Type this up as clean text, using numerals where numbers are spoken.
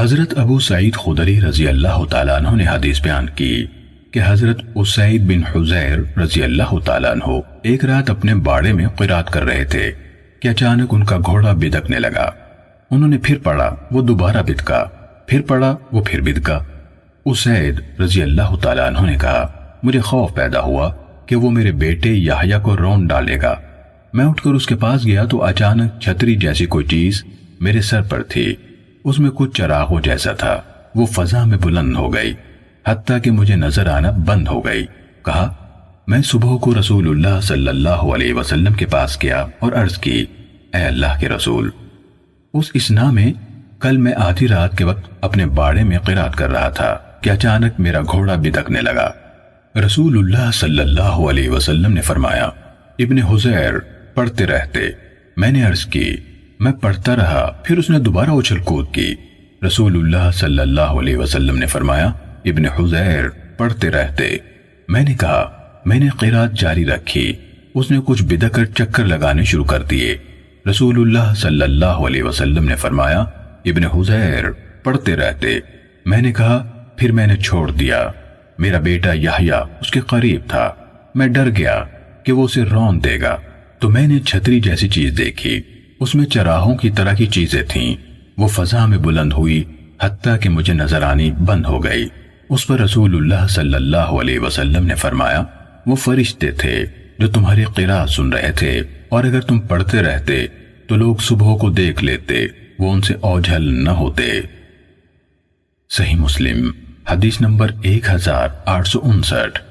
حضرت ابو سعید خدری رضی اللہ تعالیٰ عنہ نے حدیث بیان کی کہ حضرت اسید بن حضیر رضی اللہ تعالیٰ عنہ ایک رات اپنے باڑے میں قرات کر رہے تھے کہ اچانک ان کا گھوڑا بدکنے لگا۔ انہوں نے پھر پڑھا، وہ دوبارہ بدکا، پھر پڑھا، وہ پھر بدکا۔ اسید رضی اللہ تعالیٰ عنہ نے کہا، مجھے خوف پیدا ہوا کہ وہ میرے بیٹے یحییٰ کو رون ڈالے گا۔ میں اٹھ کر اس کے پاس گیا تو اچانک چھتری جیسی کوئی چیز میرے سر پر تھی، اس میں کچھ چراغوں جیسا تھا، وہ فضا میں بلند ہو گئی حتیٰ کہ مجھے نظر آنا بند ہو گئی۔ کہا، میں صبح کو رسول اللہ صلی اللہ علیہ وسلم کے پاس گیا اور عرض کی، اے اللہ کے رسول، اس اسنا میں کل میں آدھی رات کے وقت اپنے باڑے میں قرات کر رہا تھا کہ اچانک میرا گھوڑا بدکنے لگا۔ رسول اللہ صلی اللہ علیہ وسلم نے فرمایا، ابن حضیر پڑھتے رہتے۔ میں نے عرض کی، میں پڑھتا رہا، پھر اس نے دوبارہ اچھل کود کی۔ رسول اللہ صلی اللہ علیہ وسلم نے فرمایا، ابن حضیر پڑھتے رہتے۔ میں نے کہا، میں نے قرات جاری رکھی، اس نے کچھ بدک کر چکر لگانے شروع کر دیے۔ رسول اللہ صلی اللہ علیہ وسلم نے فرمایا، ابن حضیر پڑھتے رہتے۔ میں نے کہا، پھر میں نے چھوڑ دیا۔ میرا بیٹا یحییٰ اس کے قریب تھا، میں ڈر گیا کہ وہ اسے رون دے گا، تو میں نے چھتری جیسی چیز دیکھی، اس میں چراغوں کی طرح کی چیزیں تھیں، وہ فضا میں بلند ہوئی حتیٰ کہ مجھے نظر آنی بند ہو گئی۔ اس پر رسول اللہ صلی اللہ علیہ وسلم نے فرمایا، وہ فرشتے تھے جو تمہاری قرات سن رہے تھے، اور اگر تم پڑھتے رہتے تو لوگ صبح کو دیکھ لیتے، وہ ان سے اوجھل نہ ہوتے۔ صحیح مسلم حدیث نمبر 1859۔